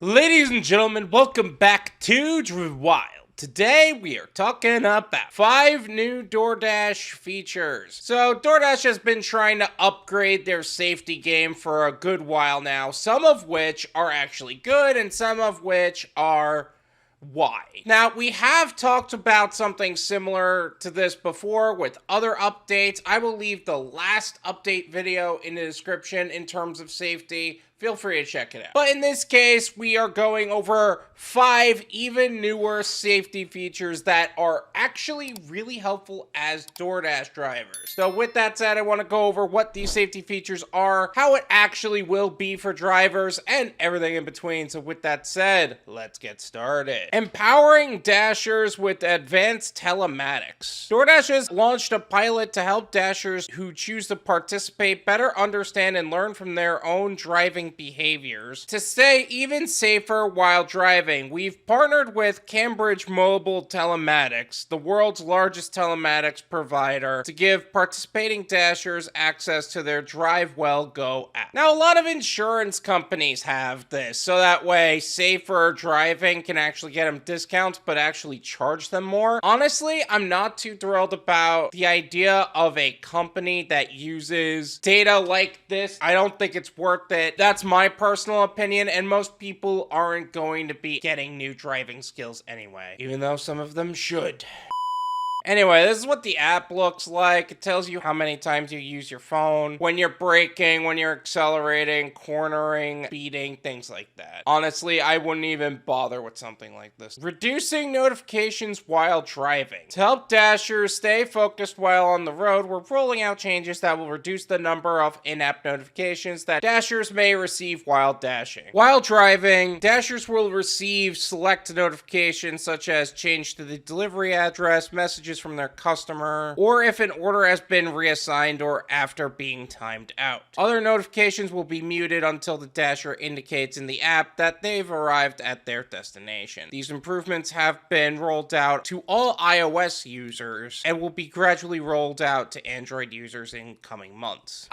Ladies and gentlemen, welcome back to Drew Wild. Today we are talking about 5 new Doordash features. So Doordash has been trying to upgrade their safety game for a good while now, some of which are actually good and some of which are why. Now, we have talked about something similar to this before with other updates. I will leave the last update video in the description in terms of safety. Feel free to check it out. But in this case, we are going over 5 even newer safety features that are actually really helpful as Doordash drivers. So with that said, I want to go over what these safety features are, how it actually will be for drivers, and everything in between. So with that said, let's get started. Empowering Dashers with advanced telematics. Doordash has launched a pilot to help Dashers who choose to participate better understand and learn from their own driving behaviors to stay even safer while driving. We've partnered with Cambridge Mobile Telematics, the world's largest telematics provider, to give participating Dashers access to their Drive Well Go app. Now, a lot of insurance companies have this, so that way safer driving can actually get them discounts, but actually charge them more. Honestly, I'm not too thrilled about the idea of a company that uses data like this. I don't think it's worth it. That's my personal opinion, and most people aren't going to be getting new driving skills anyway, even though some of them should. Anyway, this is what the app looks like. It tells you how many times you use your phone, when you're braking, when you're accelerating, cornering, speeding, things like that. Honestly, I wouldn't even bother with something like this. Reducing notifications while driving. To help Dashers stay focused while on the road, we're rolling out changes that will reduce the number of in-app notifications that Dashers may receive while dashing. While driving, Dashers will receive select notifications such as change to the delivery address, messages from their customer, or if an order has been reassigned or after being timed out. Other notifications will be muted until the Dasher indicates in the app that they've arrived at their destination. These improvements have been rolled out to all iOS users and will be gradually rolled out to Android users in coming months.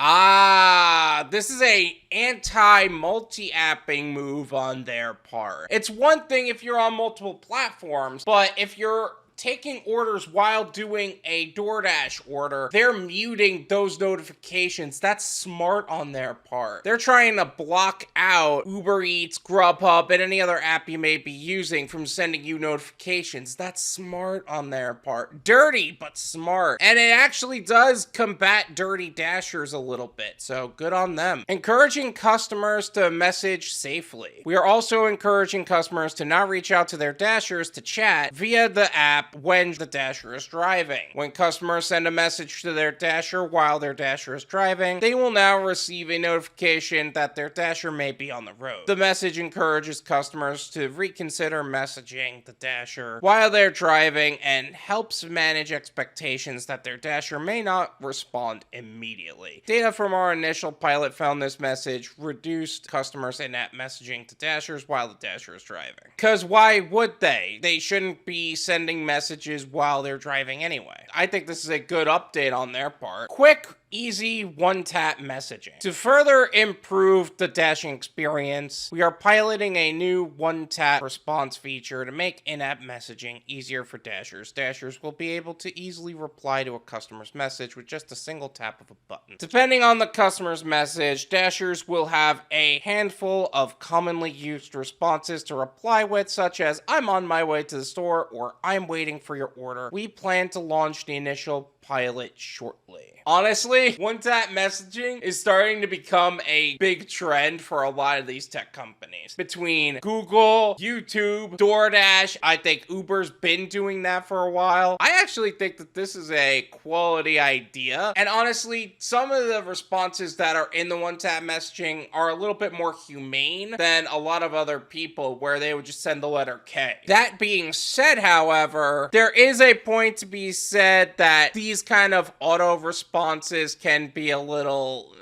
This is a anti-multi-apping move on their part. It's one thing if you're on multiple platforms, but if you're taking orders while doing a DoorDash order, they're muting those notifications. That's smart on their part. They're trying to block out Uber Eats, Grubhub, and any other app you may be using from sending you notifications. That's smart on their part. Dirty, but smart. And it actually does combat dirty Dashers a little bit, so good on them. Encouraging customers to message safely. We are also encouraging customers to not reach out to their Dashers to chat via the app when the Dasher is driving. When customers send a message to their Dasher while their Dasher is driving, they will now receive a notification that their Dasher may be on the road. The message encourages customers to reconsider messaging the Dasher while they're driving and helps manage expectations that their Dasher may not respond immediately. Data from our initial pilot found this message reduced customers in-app messaging to Dashers while the Dasher is driving. Because why would they? They shouldn't be sending messages while they're driving anyway. I think this is a good update on their part. Quick, easy one-tap messaging. To further improve the dashing experience, we are piloting a new one-tap response feature to make in-app messaging easier for Dashers. Dashers will be able to easily reply to a customer's message with just a single tap of a button. Depending on the customer's message, Dashers will have a handful of commonly used responses to reply with, such as "I'm on my way to the store" or "I'm waiting for your order." We plan to launch the initial pilot shortly. Honestly, one-tap messaging is starting to become a big trend for a lot of these tech companies. Between Google, YouTube, DoorDash, I think Uber's been doing that for a while. I actually think that this is a quality idea. And honestly, some of the responses that are in the one-tap messaging are a little bit more humane than a lot of other people where they would just send the letter K. That being said, however, there is a point to be said that these kind of auto responses can be a little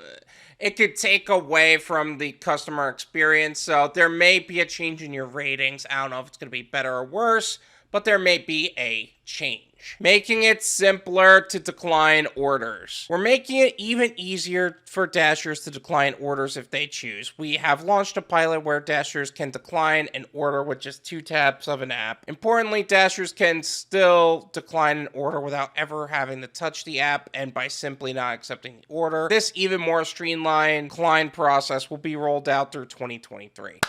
it could take away from the customer experience. So there may be a change in your ratings. I don't know if it's going to be better or worse, but there may be a change. Making it simpler to decline orders. We're making it even easier for Dashers to decline orders if they choose. We have launched a pilot where Dashers can decline an order with just 2 taps of an app. Importantly, Dashers can still decline an order without ever having to touch the app and by simply not accepting the order. This even more streamlined decline process will be rolled out through 2023.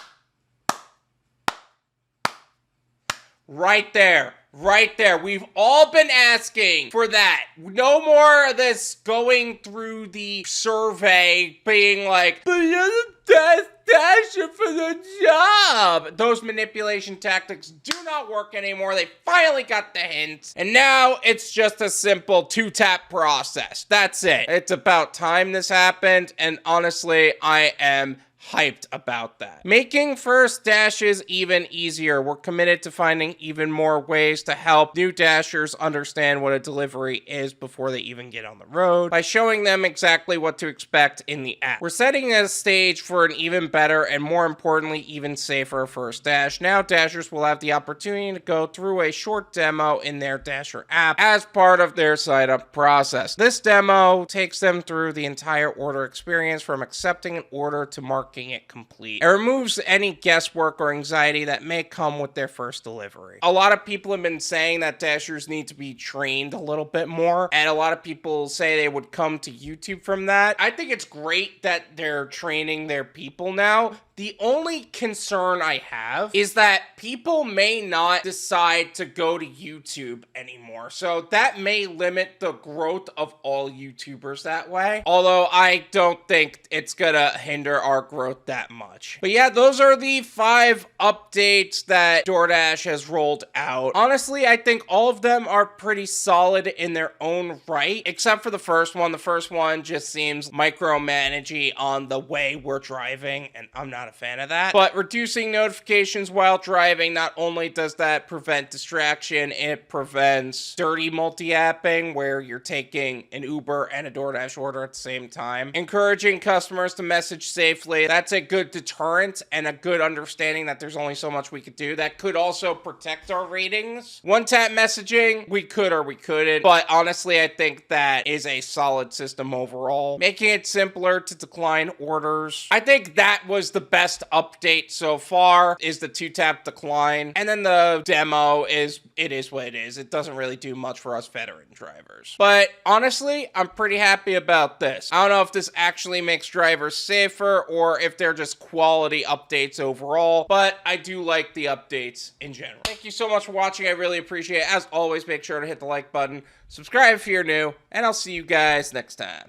Right there. Right there. We've all been asking for that. No more of this going through the survey being like, but you're the best Dasher for the job. Those manipulation tactics do not work anymore. They finally got the hint. And now it's just a simple 2-tap process. That's it. It's about time this happened. And honestly, I am hyped about that. Making first dashes even easier. We're committed to finding even more ways to help new Dashers understand what a delivery is before they even get on the road by showing them exactly what to expect in the app. We're setting a stage for an even better and more importantly, even safer first dash. Now Dashers will have the opportunity to go through a short demo in their Dasher app as part of their sign up process. This demo takes them through the entire order experience from accepting an order to marking it complete. It removes any guesswork or anxiety that may come with their first delivery. A lot of people have been saying that Dashers need to be trained a little bit more, and a lot of people say they would come to YouTube from that. I think it's great that they're training their people now. The only concern I have is that people may not decide to go to YouTube anymore. So that may limit the growth of all YouTubers that way. Although I don't think it's gonna hinder our growth that much. But yeah, those are the 5 updates that Doordash has rolled out. Honestly, I think all of them are pretty solid in their own right, except for the first one. The first one just seems micromanaging on the way we're driving, and I'm not a fan of that. But reducing notifications while driving, not only does that prevent distraction, it prevents dirty multi-apping where you're taking an Uber and a DoorDash order at the same time. Encouraging customers to message safely. That's a good deterrent and a good understanding that there's only so much we could do. That could also protect our ratings. One-tap messaging, we could or we couldn't. But honestly, I think that is a solid system overall. Making it simpler to decline orders. I think that was the best update so far, is the 2-tap decline. And then the demo is, it is what it is. It doesn't really do much for us veteran drivers. But honestly, I'm pretty happy about this. I don't know if this actually makes drivers safer or if they're just quality updates overall, but I do like the updates in general. Thank you so much for watching. I really appreciate it. As always, make sure to hit the like button, subscribe if you're new, and I'll see you guys next time.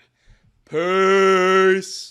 Peace!